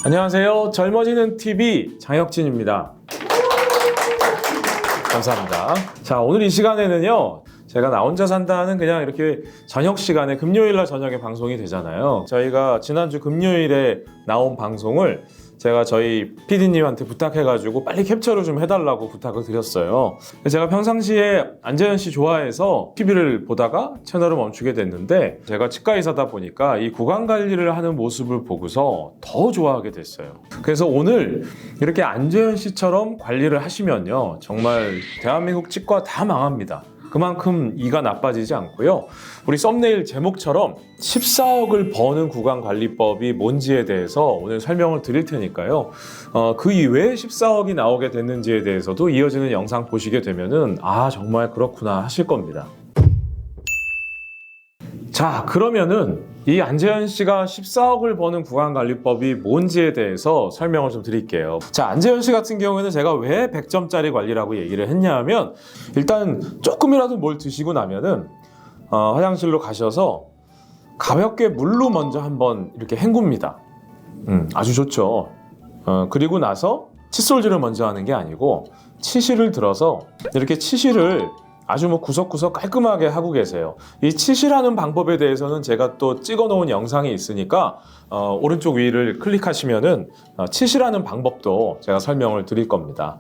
안녕하세요. 젊어지는 TV 장혁진입니다. 감사합니다. 자, 오늘 이 시간에는요, 제가 나 혼자 산다는 그냥 이렇게 저녁 시간에 금요일날 저녁에 방송이 되잖아요. 저희가 지난주 금요일에 나온 방송을 제가 저희 PD님한테 부탁해가지고 빨리 캡처를 좀 해달라고 부탁을 드렸어요. 제가 평상시에 안재현 씨 좋아해서 TV를 보다가 채널을 멈추게 됐는데, 제가 치과의사다 보니까 이 구강 관리를 하는 모습을 보고서 더 좋아하게 됐어요. 그래서 오늘 이렇게 안재현 씨처럼 관리를 하시면요, 정말 대한민국 치과 다 망합니다. 그만큼 이가 나빠지지 않고요. 우리 썸네일 제목처럼 14억을 버는 구강관리법이 뭔지에 대해서 오늘 설명을 드릴 테니까요. 그 이외에 14억이 나오게 됐는지에 대해서도 이어지는 영상 보시게 되면은 아, 정말 그렇구나 하실 겁니다. 자, 그러면은 이 안재현 씨가 14억을 버는 구강관리법이 뭔지에 대해서 설명을 좀 드릴게요. 자, 안재현 씨 같은 경우에는 제가 왜 100점짜리 관리라고 얘기를 했냐 하면, 일단 조금이라도 뭘 드시고 나면은 화장실로 가셔서 가볍게 물로 먼저 한번 이렇게 헹굽니다. 아주 좋죠. 그리고 나서 칫솔질을 먼저 하는 게 아니고 치실을 들어서 이렇게 치실을 아주 구석구석 깔끔하게 하고 계세요. 이 치실하는 방법에 대해서는 제가 또 찍어 놓은 영상이 있으니까 오른쪽 위를 클릭하시면은 치실하는 방법도 제가 설명을 드릴 겁니다.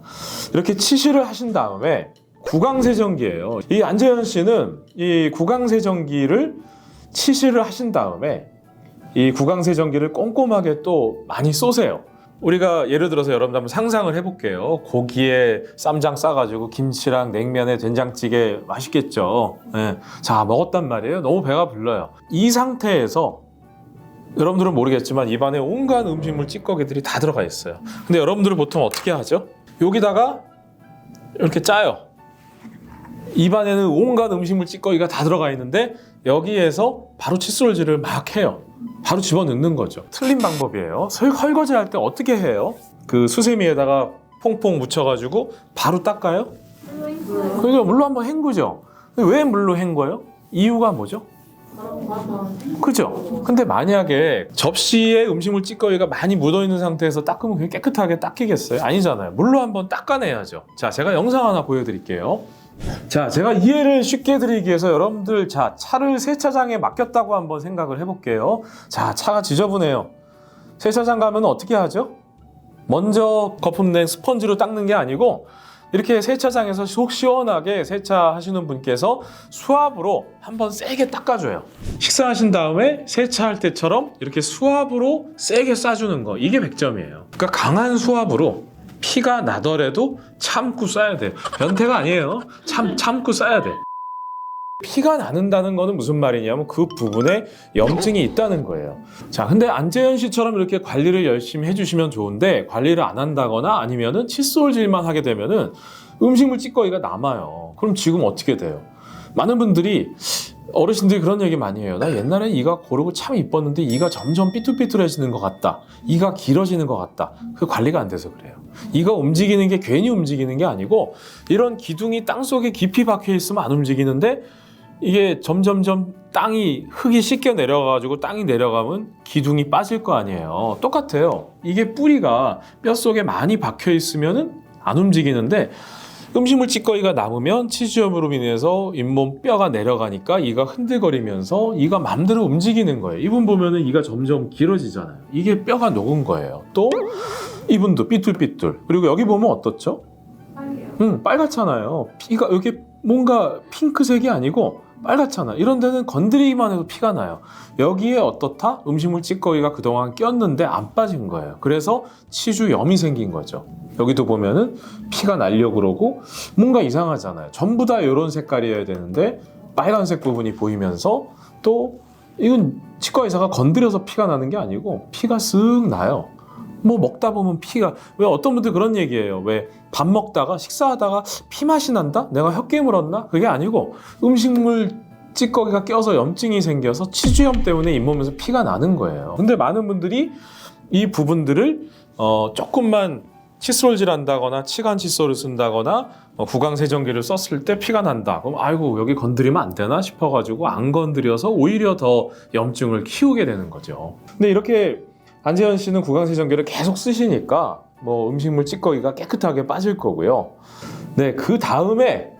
이렇게 치실을 하신 다음에 구강세정기예요. 이 안재현 씨는 이 구강세정기를 치실을 하신 다음에 이 구강세정기를 꼼꼼하게 또 많이 쏘세요. 우리가 예를 들어서 여러분 한번 상상을 해볼게요. 고기에 쌈장 싸가지고 김치랑 냉면에 된장찌개 맛있겠죠. 네. 자, 먹었단 말이에요. 너무 배가 불러요. 이 상태에서 여러분들은 모르겠지만 입안에 온갖 음식물 찌꺼기들이 다 들어가 있어요. 근데 여러분들은 보통 어떻게 하죠? 여기다가 이렇게 짜요. 입안에는 온갖 음식물 찌꺼기가 다 들어가 있는데 여기에서 바로 칫솔질을 막 해요. 바로 집어넣는 거죠. 틀린 방법이에요. 설거지 할 때 어떻게 해요? 그 수세미에다가 퐁퐁 묻혀가지고 바로 닦아요? 그래서 물로 한번 헹구죠. 왜 물로 헹궈요? 이유가 뭐죠? 그죠? 근데 만약에 접시에 음식물 찌꺼기가 많이 묻어있는 상태에서 닦으면 그게 깨끗하게 닦이겠어요? 아니잖아요. 물로 한번 닦아내야죠. 자, 제가 영상 하나 보여드릴게요. 자, 제가 이해를 쉽게 드리기 위해서 여러분들, 자, 차를 세차장에 맡겼다고 한번 생각을 해볼게요. 자, 차가 지저분해요. 세차장 가면 어떻게 하죠? 먼저 거품낸 스펀지로 닦는 게 아니고 이렇게 세차장에서 속 시원하게 세차하시는 분께서 수압으로 한번 세게 닦아줘요. 식사하신 다음에 세차할 때처럼 이렇게 수압으로 세게 쏴주는 거, 이게 100점이에요. 그러니까 강한 수압으로 피가 나더라도 참고 쏴야 돼요. 변태가 아니에요. 참고 쏴야 돼. 피가 나는다는 거는 무슨 말이냐면 그 부분에 염증이 있다는 거예요. 자, 근데 안재현 씨처럼 이렇게 관리를 열심히 해주시면 좋은데, 관리를 안 한다거나 아니면은 칫솔질만 하게 되면은 음식물 찌꺼기가 남아요. 그럼 지금 어떻게 돼요? 많은 분들이, 어르신들이 그런 얘기 많이 해요. 나 옛날에 이가 고르고 참 이뻤는데 이가 점점 삐뚤삐뚤해지는 것 같다. 이가 길어지는 것 같다. 그 관리가 안 돼서 그래요. 이가 움직이는 게 괜히 움직이는 게 아니고, 이런 기둥이 땅속에 깊이 박혀 있으면 안 움직이는데 이게 점점점 흙이 씻겨 내려가가지고 땅이 내려가면 기둥이 빠질 거 아니에요. 똑같아요. 이게 뿌리가 뼛속에 많이 박혀 있으면은 안 움직이는데, 음식물 찌꺼기가 남으면 치주염으로 인해서 잇몸 뼈가 내려가니까 이가 흔들거리면서 이가 맘대로 움직이는 거예요. 이분 보면은 이가 점점 길어지잖아요. 이게 뼈가 녹은 거예요. 또 이분도 삐뚤삐뚤. 그리고 여기 보면 어떻죠? 빨갛잖아요. 피가 여기 뭔가 핑크색이 아니고 빨갛잖아. 이런 데는 건드리기만 해도 피가 나요. 여기에 어떻다? 음식물 찌꺼기가 그동안 꼈는데 안 빠진 거예요. 그래서 치주염이 생긴 거죠. 여기도 보면은 피가 나려고 그러고 뭔가 이상하잖아요. 전부 다 이런 색깔이어야 되는데 빨간색 부분이 보이면서, 또 이건 치과의사가 건드려서 피가 나는 게 아니고 피가 쓱 나요. 먹다 보면 피가, 왜 어떤 분들 그런 얘기해요. 왜 밥 먹다가 식사하다가 피 맛이 난다? 내가 혀 깨물었나? 그게 아니고 음식물 찌꺼기가 껴서 염증이 생겨서 치주염 때문에 잇몸에서 피가 나는 거예요. 근데 많은 분들이 이 부분들을 조금만 칫솔질 한다거나 치간 칫솔을 쓴다거나 구강세정기를 썼을 때 피가 난다. 그럼 아이고 여기 건드리면 안 되나 싶어가지고 안 건드려서 오히려 더 염증을 키우게 되는 거죠. 근데 이렇게 안재현 씨는 구강세정기를 계속 쓰시니까 뭐 음식물 찌꺼기가 깨끗하게 빠질 거고요. 네, 그 다음에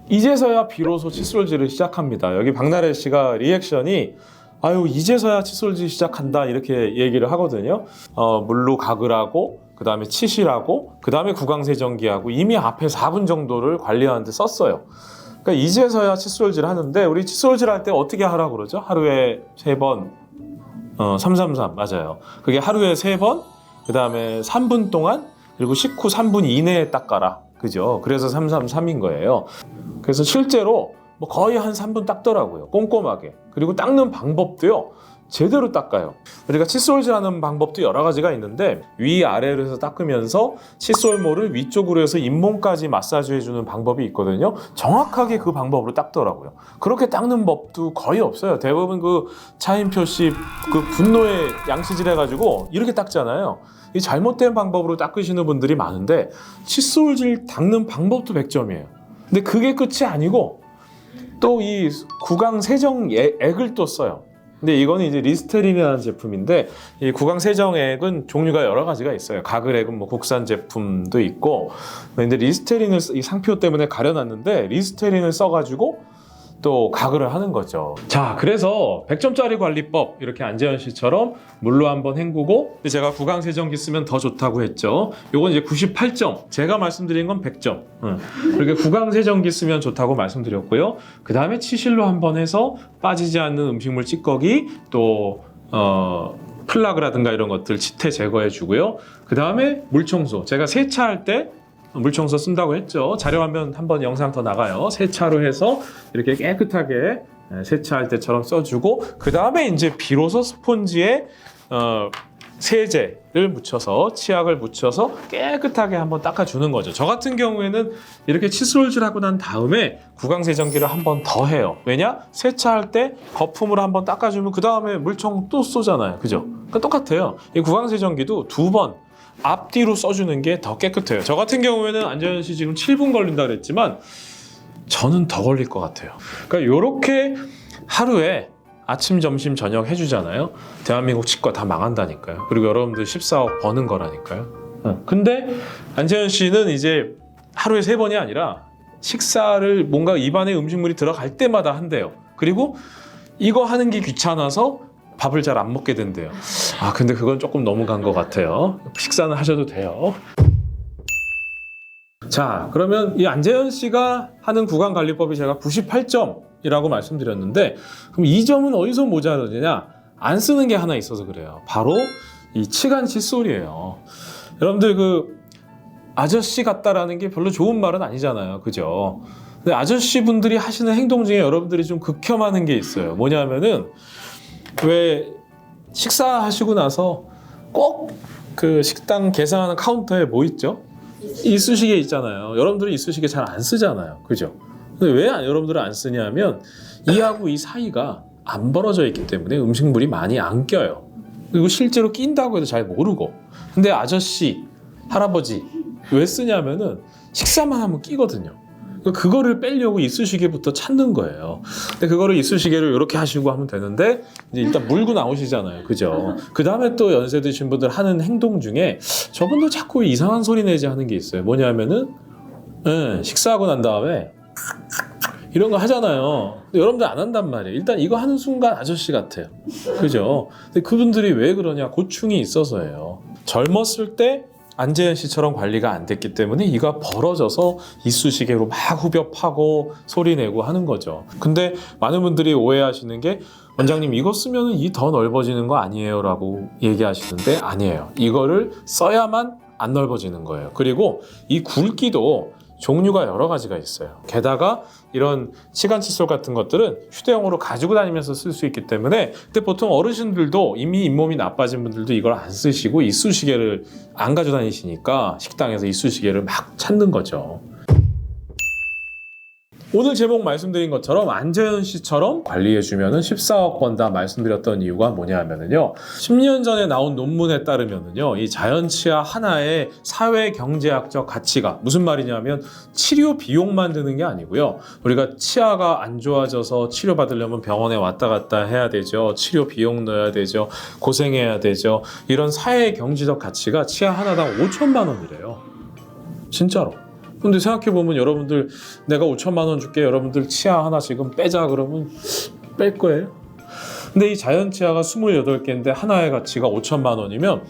이제서야 비로소 칫솔질을 시작합니다. 여기 박나래 씨가 리액션이 아유 이제서야 칫솔질 시작한다 이렇게 얘기를 하거든요. 물로 가글 하고 그 다음에 치실하고 그 다음에 구강세정기하고 이미 앞에 4분 정도를 관리하는데 썼어요. 그러니까 이제서야 칫솔질 하는데 우리 칫솔질 할 때 어떻게 하라고 그러죠? 하루에 3번 333 맞아요. 그게 하루에 3번 그 다음에 3분 동안 그리고 식후 3분 이내에 닦아라. 그죠? 그래서 333인 거예요. 그래서 실제로 뭐 거의 한 3분 닦더라고요. 꼼꼼하게. 그리고 닦는 방법도요. 제대로 닦아요. 우리가 칫솔질 하는 방법도 여러 가지가 있는데 위아래로 해서 닦으면서 칫솔모를 위쪽으로 해서 잇몸까지 마사지 해주는 방법이 있거든요. 정확하게 그 방법으로 닦더라고요. 그렇게 닦는 법도 거의 없어요. 대부분 그 차인표 씨 그 분노에 양치질 해가지고 이렇게 닦잖아요. 이 잘못된 방법으로 닦으시는 분들이 많은데 칫솔질 닦는 방법도 100점이에요. 근데 그게 끝이 아니고 또 이 구강 세정 액을 또 써요. 근데 이거는 이제 리스테린이라는 제품인데 이 구강 세정액은 종류가 여러 가지가 있어요. 가글액은 뭐 국산 제품도 있고, 근데 리스테린을 이 상표 때문에 가려놨는데 리스테린을 써가지고 또 가글을 하는 거죠. 자, 그래서 100점짜리 관리법 이렇게 안재현 씨처럼 물로 한번 헹구고, 근데 제가 구강 세정기 쓰면 더 좋다고 했죠. 요건 이제 98점. 제가 말씀드린 건 100점. 그렇게 구강 세정기 쓰면 좋다고 말씀드렸고요. 그 다음에 치실로 한번 해서 빠지지 않는 음식물 찌꺼기 또 플라그라든가 이런 것들 치태 제거해 주고요. 그 다음에 물청소. 제가 세차할 때 물청소 쓴다고 했죠. 자료화면 한번 영상 더 나가요. 세차로 해서 이렇게 깨끗하게 세차할 때처럼 써주고, 그 다음에 이제 비로소 스폰지에 세제를 묻혀서 치약을 묻혀서 깨끗하게 한번 닦아주는 거죠. 저 같은 경우에는 이렇게 칫솔질하고 난 다음에 구강세정기를 한번 더 해요. 왜냐? 세차할 때 거품으로 한번 닦아주면 그 다음에 물청 또 쏘잖아요. 그죠? 그러니까 똑같아요. 이 구강세정기도 2번 앞뒤로 써주는 게 더 깨끗해요. 저 같은 경우에는 안재현 씨 지금 7분 걸린다 그랬지만 저는 더 걸릴 것 같아요. 그러니까 이렇게 하루에 아침, 점심, 저녁 해주잖아요. 대한민국 치과 다 망한다니까요. 그리고 여러분들 14억 버는 거라니까요. 근데 안재현 씨는 이제 하루에 3번이 아니라 식사를 뭔가 입안에 음식물이 들어갈 때마다 한대요. 그리고 이거 하는 게 귀찮아서 밥을 잘 안 먹게 된대요. 아, 근데 그건 조금 너무 간 것 같아요. 식사는 하셔도 돼요. 자, 그러면 이 안재현 씨가 하는 구강관리법이 제가 98점이라고 말씀드렸는데, 그럼 이 점은 어디서 모자르느냐? 안 쓰는 게 하나 있어서 그래요. 바로 이 치간 칫솔이에요. 여러분들 그 아저씨 같다라는 게 별로 좋은 말은 아니잖아요. 그죠? 근데 아저씨 분들이 하시는 행동 중에 여러분들이 좀 극혐하는 게 있어요. 뭐냐면은 왜 식사하시고 나서 꼭 그 식당 계산하는 카운터에 뭐 있죠? 이쑤시개 있잖아요. 여러분들이 이쑤시개 잘 안 쓰잖아요. 그죠? 근데 왜 여러분들은 안 쓰냐면 이하고 이 사이가 안 벌어져 있기 때문에 음식물이 많이 안 껴요. 그리고 실제로 낀다고 해도 잘 모르고. 근데 아저씨, 할아버지 왜 쓰냐면은 식사만 하면 끼거든요. 그거를 빼려고 이쑤시개부터 찾는 거예요. 근데 그거를 이쑤시개를 이렇게 하시고 하면 되는데 이제 일단 물고 나오시잖아요. 그죠? 그 다음에 또 연세 드신 분들 하는 행동 중에 저분들 자꾸 이상한 소리 내지 하는 게 있어요. 뭐냐면은 식사하고 난 다음에 이런 거 하잖아요. 근데 여러분들 안 한단 말이에요. 일단 이거 하는 순간 아저씨 같아요. 그죠? 근데 그분들이 왜 그러냐? 고충이 있어서예요. 젊었을 때 안재현 씨처럼 관리가 안 됐기 때문에 이가 벌어져서 이쑤시개로 막 후벼 파고 소리 내고 하는 거죠. 근데 많은 분들이 오해하시는 게 원장님 이거 쓰면 이 더 넓어지는 거 아니에요? 라고 얘기하시는데 아니에요. 이거를 써야만 안 넓어지는 거예요. 그리고 이 굵기도 종류가 여러 가지가 있어요. 게다가 이런 치간 칫솔 같은 것들은 휴대용으로 가지고 다니면서 쓸 수 있기 때문에, 근데 보통 어르신들도 이미 잇몸이 나빠진 분들도 이걸 안 쓰시고 이쑤시개를 안 가지고 다니시니까 식당에서 이쑤시개를 막 찾는 거죠. 오늘 제목 말씀드린 것처럼 안재현 씨처럼 관리해주면은 14억 번다 말씀드렸던 이유가 뭐냐면요. 10년 전에 나온 논문에 따르면요. 이 자연치아 하나의 사회 경제학적 가치가 무슨 말이냐면 치료 비용만 드는 게 아니고요. 우리가 치아가 안 좋아져서 치료받으려면 병원에 왔다 갔다 해야 되죠. 치료 비용 넣어야 되죠. 고생해야 되죠. 이런 사회 경제적 가치가 치아 하나당 5천만 원이래요. 진짜로. 근데 생각해보면 여러분들 내가 5천만 원 줄게 여러분들 치아 하나 지금 빼자 그러면 뺄 거예요? 근데 이 자연치아가 28개인데 하나의 가치가 5천만 원이면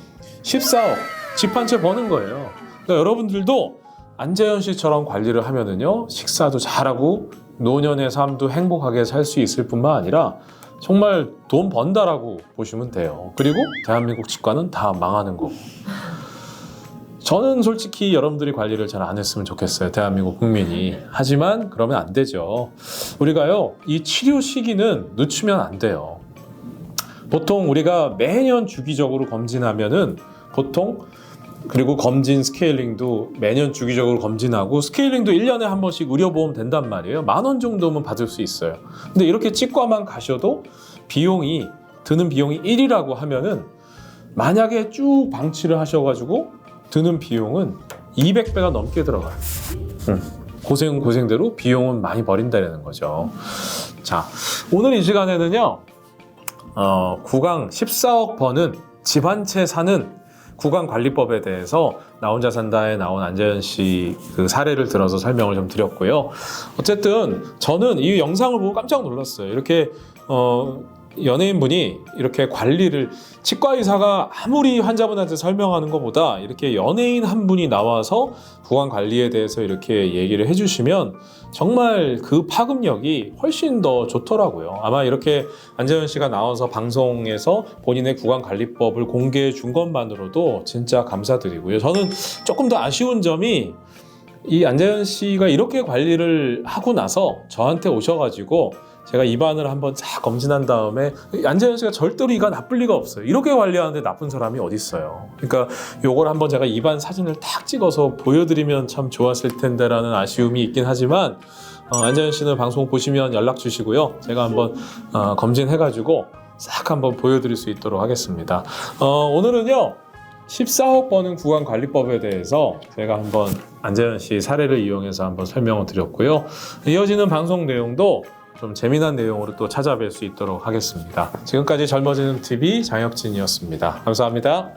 14억 집 한 채 버는 거예요. 그러니까 여러분들도 안재현 씨처럼 관리를 하면은요 식사도 잘하고 노년의 삶도 행복하게 살 수 있을 뿐만 아니라 정말 돈 번다라고 보시면 돼요. 그리고 대한민국 치과는 다 망하는 거고. 저는 솔직히 여러분들이 관리를 잘 안 했으면 좋겠어요. 대한민국 국민이. 하지만 그러면 안 되죠. 우리가요, 이 치료 시기는 늦추면 안 돼요. 보통 우리가 매년 주기적으로 검진하면은 보통 그리고 검진 스케일링도 매년 주기적으로 검진하고 스케일링도 1년에 한 번씩 의료보험 된단 말이에요. 10,000원 정도면 받을 수 있어요. 근데 이렇게 치과만 가셔도 드는 비용이 1이라고 하면은 만약에 쭉 방치를 하셔가지고 드는 비용은 200배가 넘게 들어가요. 고생은 고생대로 비용은 많이 버린다는 거죠. 자, 오늘 이 시간에는요, 구강 14억 버는 집 한 채 사는 구강관리법에 대해서 나 혼자 산다에 나온 안재현 씨 그 사례를 들어서 설명을 좀 드렸고요. 어쨌든 저는 이 영상을 보고 깜짝 놀랐어요. 이렇게 연예인분이 이렇게 관리를 치과 의사가 아무리 환자분한테 설명하는 것보다 이렇게 연예인 한 분이 나와서 구강 관리에 대해서 이렇게 얘기를 해주시면 정말 그 파급력이 훨씬 더 좋더라고요. 아마 이렇게 안재현 씨가 나와서 방송에서 본인의 구강 관리법을 공개해 준 것만으로도 진짜 감사드리고요. 저는 조금 더 아쉬운 점이 이 안재현 씨가 이렇게 관리를 하고 나서 저한테 오셔가지고 제가 입안을 한번 싹 검진한 다음에 안재현 씨가 절대로 이가 나쁠 리가 없어요. 이렇게 관리하는데 나쁜 사람이 어디 있어요. 그러니까 요걸 한번 제가 입안 사진을 탁 찍어서 보여드리면 참 좋았을 텐데라는 아쉬움이 있긴 하지만 안재현 씨는 방송 보시면 연락 주시고요. 제가 한번 검진해가지고 싹 한번 보여드릴 수 있도록 하겠습니다. 오늘은요. 14억 버는 구강관리법에 대해서 제가 한번 안재현 씨 사례를 이용해서 한번 설명을 드렸고요. 이어지는 방송 내용도 좀 재미난 내용으로 또 찾아뵐 수 있도록 하겠습니다. 지금까지 젊어지는 TV 장혁진이었습니다. 감사합니다.